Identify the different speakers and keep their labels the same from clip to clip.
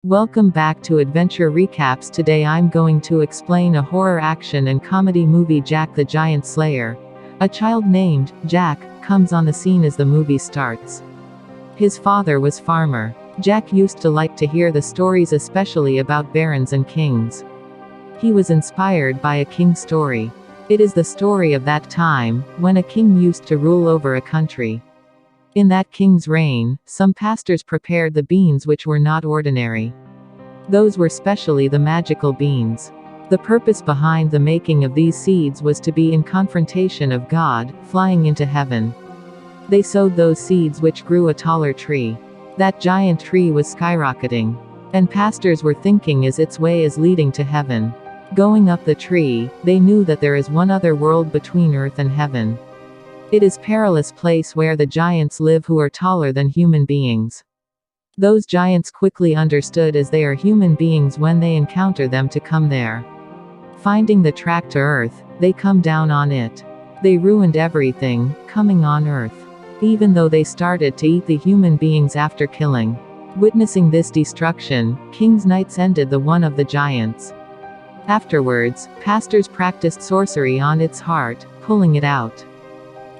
Speaker 1: Welcome back to Adventure Recaps. Today I'm going to explain a horror action and comedy movie, Jack the Giant Slayer. A child named Jack comes on the scene as the movie starts. His father was farmer. Jack used to like to hear the stories, especially about barons and kings. He was inspired by a king story. It is the story of that time, when a king used to rule over a country. In that king's reign, some pastors prepared the beans which were not ordinary. Those were specially the magical beans. The purpose behind the making of these seeds was to be in confrontation of God, flying into heaven. They sowed those seeds which grew a taller tree. That giant tree was skyrocketing. And pastors were thinking as its way is leading to heaven. Going up the tree, they knew that there is one other world between earth and heaven. It is perilous place where the giants live who are taller than human beings. Those giants quickly understood as they are human beings when they encounter them to come there. Finding the track to earth, they come down on it. They ruined everything, coming on earth. Even though they started to eat the human beings after killing. Witnessing this destruction, King's Knights ended the one of the giants. Afterwards, pastors practiced sorcery on its heart, pulling it out.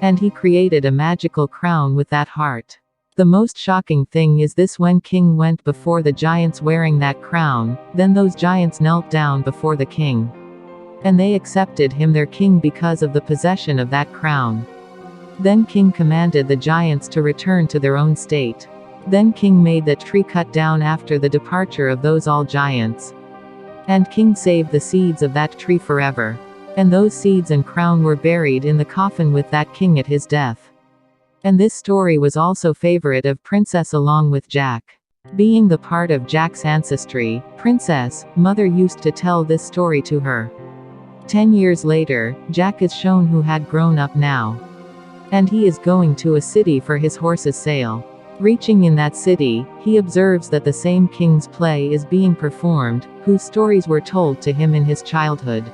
Speaker 1: And he created a magical crown with that heart. The most shocking thing is this: when King went before the giants wearing that crown, then those giants knelt down before the king. And they accepted him their king because of the possession of that crown. Then King commanded the giants to return to their own state. Then King made that tree cut down after the departure of those all giants. And King saved the seeds of that tree forever. And those seeds and crown were buried in the coffin with that king at his death. And this story was also favorite of Princess along with Jack. Being the part of Jack's ancestry, Princess, mother used to tell this story to her. 10 years later, Jack is shown who had grown up now. And he is going to a city for his horse's sale. Reaching in that city, he observes that the same king's play is being performed, whose stories were told to him in his childhood.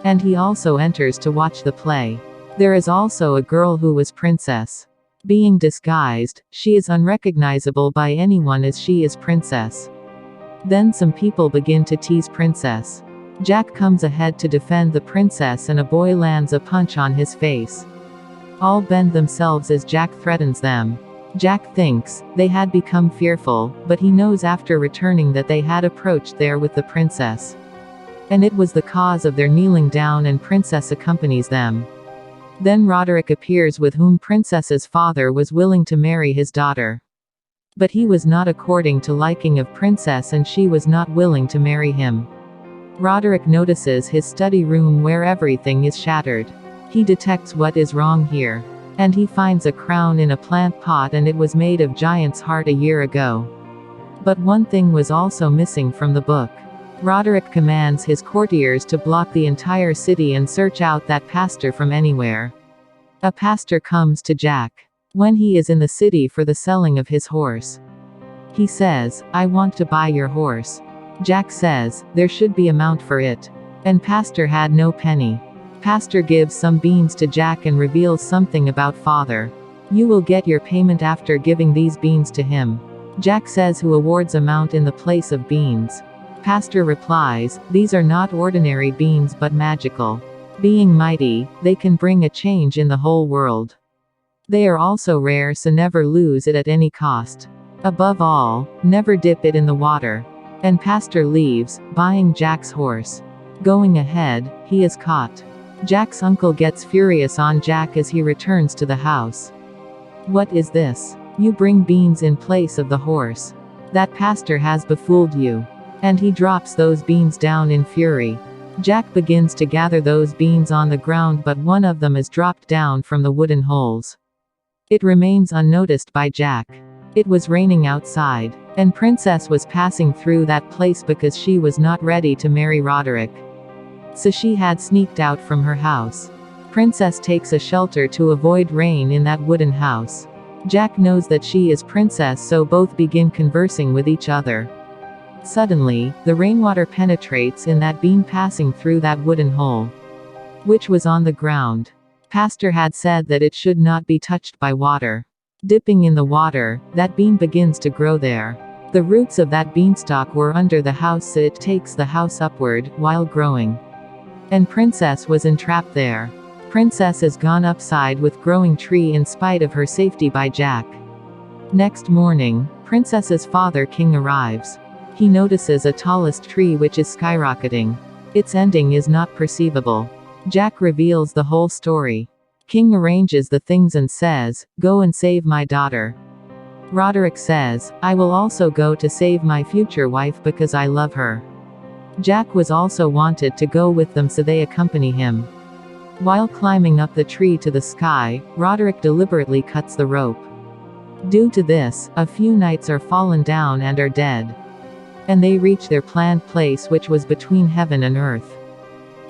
Speaker 1: And he also enters to watch the play. There is also a girl who was princess. Being disguised, she is unrecognizable by anyone as she is princess. Then some people begin to tease princess. Jack comes ahead to defend the princess and a boy lands a punch on his face. All bend themselves as Jack threatens them. Jack thinks they had become fearful, but he knows after returning that they had approached there with the princess. And it was the cause of their kneeling down, and princess accompanies them. Then Roderick appears, with whom princess's father was willing to marry his daughter. But he was not according to liking of princess, and she was not willing to marry him. Roderick notices his study room where everything is shattered. He detects what is wrong here. And he finds a crown in a plant pot, and it was made of giant's heart a year ago. But one thing was also missing from the book. Roderick commands his courtiers to block the entire city and search out that pastor from anywhere. A pastor comes to Jack when he is in the city for the selling of his horse. He says, "I want to buy your horse." Jack says, "There should be amount for it." And pastor had no penny. Pastor gives some beans to Jack and reveals something about father. "You will get your payment after giving these beans to him." Jack says who awards amount in the place of beans. Pastor replies, "These are not ordinary beans but magical. Being mighty, they can bring a change in the whole world. They are also rare, so never lose it at any cost. Above all, never dip it in the water." And pastor leaves, buying Jack's horse. Going ahead, he is caught. Jack's uncle gets furious on Jack as he returns to the house. "What is this? You bring beans in place of the horse. That pastor has befooled you." And he drops those beans down in fury. Jack begins to gather those beans on the ground, but one of them is dropped down from the wooden holes. It remains unnoticed by Jack. It was raining outside, and Princess was passing through that place because she was not ready to marry Roderick. So she had sneaked out from her house. Princess takes a shelter to avoid rain in that wooden house. Jack knows that she is princess, so both begin conversing with each other. Suddenly, the rainwater penetrates in that bean passing through that wooden hole, which was on the ground. Pastor had said that it should not be touched by water. Dipping in the water, that bean begins to grow there. The roots of that beanstalk were under the house, so it takes the house upward, while growing. And Princess was entrapped there. Princess is gone upside with growing tree in spite of her safety by Jack. Next morning, Princess's father King arrives. He notices a tallest tree which is skyrocketing. Its ending is not perceivable. Jack reveals the whole story. King arranges the things and says, "Go and save my daughter." Roderick says, "I will also go to save my future wife because I love her." Jack was also wanted to go with them, so they accompany him. While climbing up the tree to the sky, Roderick deliberately cuts the rope. Due to this, a few knights are fallen down and are dead. And they reach their planned place, which was between heaven and earth.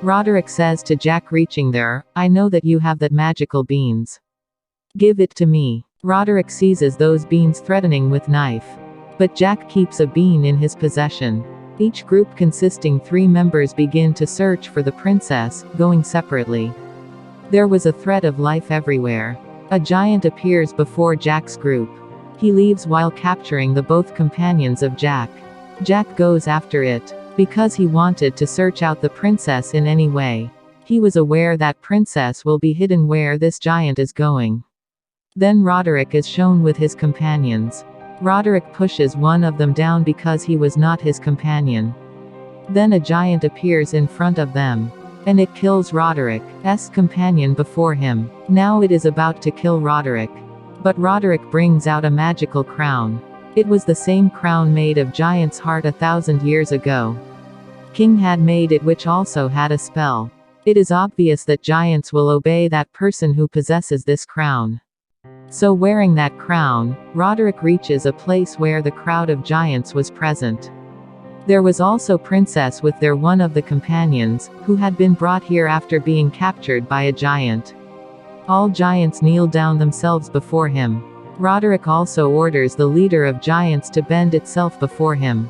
Speaker 1: Roderick says to Jack reaching there, "I know that you have that magical beans. Give it to me." Roderick seizes those beans, threatening with knife. But Jack keeps a bean in his possession. Each group consisting 3 members begin to search for the princess, going separately. There was a threat of life everywhere. A giant appears before Jack's group. He leaves while capturing the both companions of Jack. Jack goes after it, because he wanted to search out the princess in any way. He was aware that princess will be hidden where this giant is going. Then Roderick is shown with his companions. Roderick pushes one of them down because he was not his companion. Then a giant appears in front of them. And it kills Roderick's companion before him. Now it is about to kill Roderick. But Roderick brings out a magical crown. It was the same crown made of giant's heart 1,000 years ago. King had made it, which also had a spell. It is obvious that giants will obey that person who possesses this crown. So wearing that crown, Roderick reaches a place where the crowd of giants was present. There was also Princess with their one of the companions, who had been brought here after being captured by a giant. All giants kneel down themselves before him. Roderick also orders the leader of giants to bend itself before him.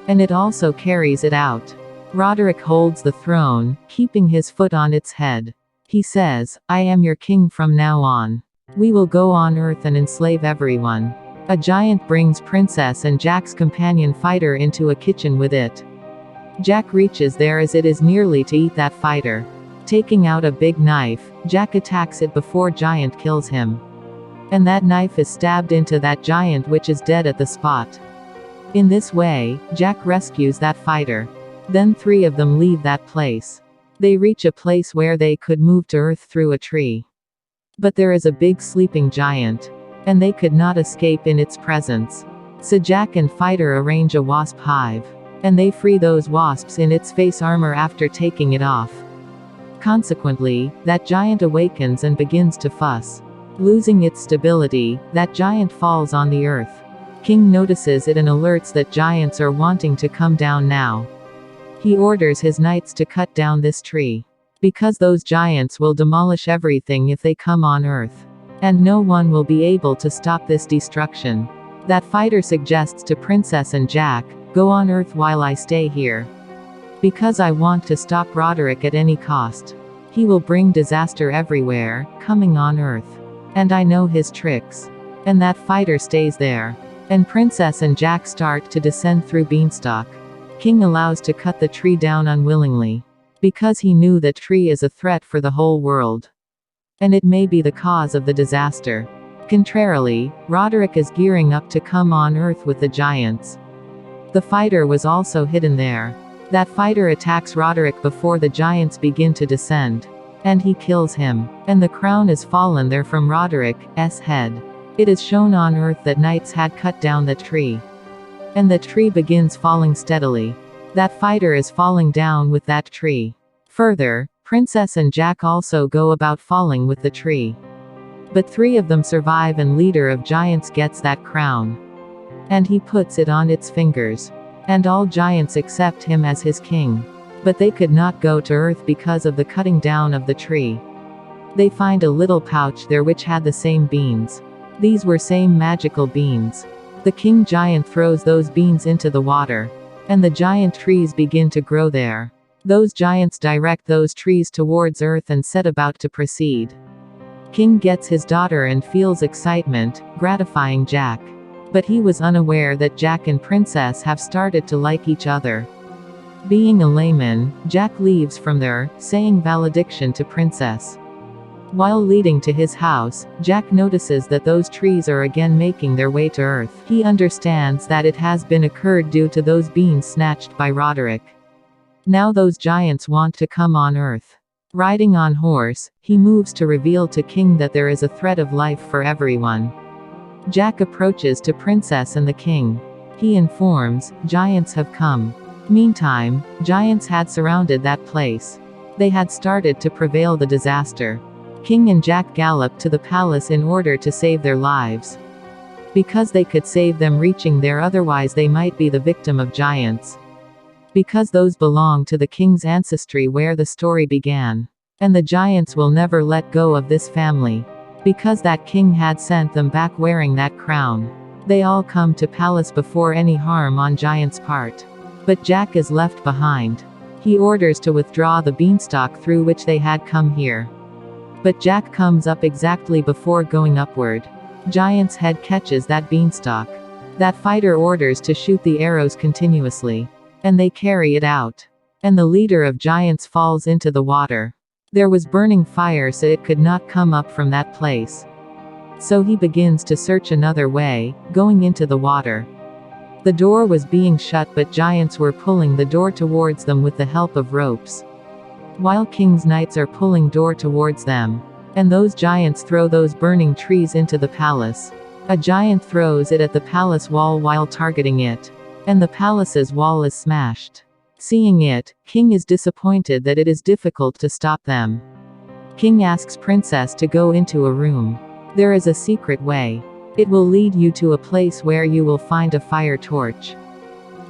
Speaker 1: And it also carries it out. Roderick holds the throne, keeping his foot on its head. He says, "I am your king from now on. We will go on earth and enslave everyone." A giant brings Princess and Jack's companion fighter into a kitchen with it. Jack reaches there as it is nearly to eat that fighter. Taking out a big knife, Jack attacks it before giant kills him. And that knife is stabbed into that giant, which is dead at the spot. In this way, Jack rescues that fighter. Then 3 of them leave that place. They reach a place where they could move to earth through a tree. But there is a big sleeping giant. And they could not escape in its presence. So Jack and fighter arrange a wasp hive. And they free those wasps in its face armor after taking it off. Consequently, that giant awakens and begins to fuss. Losing its stability, that giant falls on the earth. King notices it and alerts that giants are wanting to come down now. He orders his knights to cut down this tree. Because those giants will demolish everything if they come on earth. And no one will be able to stop this destruction. That fighter suggests to Princess and Jack, "Go on earth while I stay here. Because I want to stop Roderick at any cost. He will bring disaster everywhere, coming on earth. And I know his tricks." And that fighter stays there. And Princess and Jack start to descend through Beanstalk. King allows to cut the tree down unwillingly. Because he knew that tree is a threat for the whole world. And it may be the cause of the disaster. Contrarily, Roderick is gearing up to come on earth with the giants. The fighter was also hidden there. That fighter attacks Roderick before the giants begin to descend. And he kills him. And the crown is fallen there from Roderick's head. It is shown on earth that knights had cut down the tree. And the tree begins falling steadily. That fighter is falling down with that tree. Further, Princess and Jack also go about falling with the tree. But 3 of them survive and leader of giants gets that crown. And he puts it on its fingers. And all giants accept him as his king. But they could not go to earth because of the cutting down of the tree. They find a little pouch there which had the same beans. These were same magical beans. The king giant throws those beans into the water. And the giant trees begin to grow there. Those giants direct those trees towards earth and set about to proceed. King gets his daughter and feels excitement, gratifying Jack. But he was unaware that Jack and Princess have started to like each other. Being a layman, Jack leaves from there, saying valediction to Princess. While leading to his house, Jack notices that those trees are again making their way to Earth. He understands that it has been occurred due to those beings snatched by Roderick. Now those giants want to come on Earth. Riding on horse, he moves to reveal to King that there is a threat of life for everyone. Jack approaches to Princess and the King. He informs, giants have come. Meantime, giants had surrounded that place. They had started to prevail the disaster. King and Jack galloped to the palace in order to save their lives. Because they could save them reaching there, otherwise they might be the victim of giants. Because those belong to the king's ancestry where the story began. And the giants will never let go of this family. Because that king had sent them back wearing that crown. They all come to palace before any harm on giant's part. But Jack is left behind. He orders to withdraw the beanstalk through which they had come here. But Jack comes up exactly before going upward. Giant's head catches that beanstalk. That fighter orders to shoot the arrows continuously. And they carry it out. And the leader of giants falls into the water. There was burning fire, so it could not come up from that place. So he begins to search another way, going into the water. The door was being shut, but giants were pulling the door towards them with the help of ropes. While King's knights are pulling door towards them. And those giants throw those burning trees into the palace. A giant throws it at the palace wall while targeting it. And the palace's wall is smashed. Seeing it, King is disappointed that it is difficult to stop them. King asks Princess to go into a room. There is a secret way. It will lead you to a place where you will find a fire torch.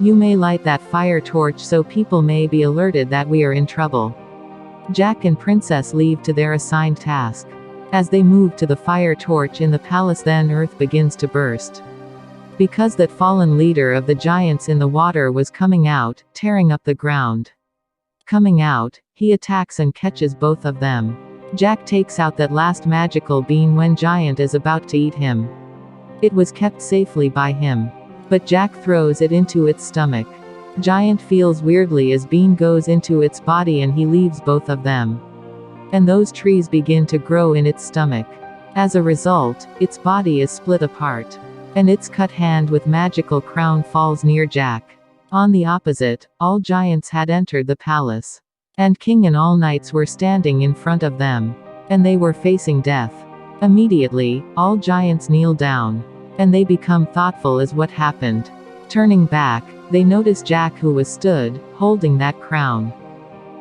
Speaker 1: You may light that fire torch so people may be alerted that we are in trouble. Jack and Princess leave to their assigned task. As they move to the fire torch in the palace, then Earth begins to burst. Because that fallen leader of the giants in the water was coming out, tearing up the ground. Coming out, he attacks and catches both of them. Jack takes out that last magical bean when giant is about to eat him. It was kept safely by him. But Jack throws it into its stomach. Giant feels weirdly as bean goes into its body and he leaves both of them. And those trees begin to grow in its stomach. As a result, its body is split apart. And its cut hand with magical crown falls near Jack. On the opposite, all giants had entered the palace. And King and all knights were standing in front of them. And they were facing death. Immediately, all giants kneel down. And they become thoughtful as what happened. Turning back, they notice Jack, who was stood, holding that crown.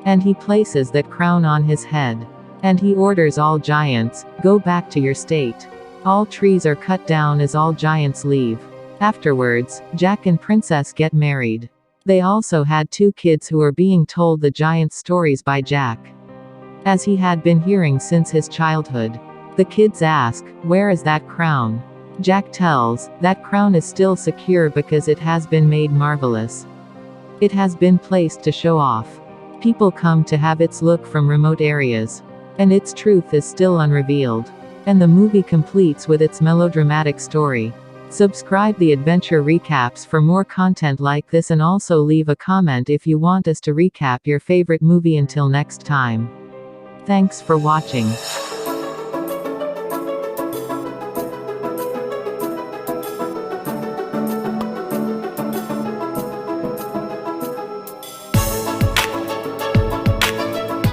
Speaker 1: And he places that crown on his head. And he orders all giants, go back to your state. All trees are cut down as all giants leave. Afterwards, Jack and Princess get married. They also had 2 kids who are being told the giants' stories by Jack. As he had been hearing since his childhood. The kids ask, where is that crown? Jack tells, that crown is still secure because it has been made marvelous. It has been placed to show off. People come to have its look from remote areas. And its truth is still unrevealed. And the movie completes with its melodramatic story. Subscribe the Adventure Recaps for more content like this, and also leave a comment if you want us to recap your favorite movie. Until next time. Thanks for watching.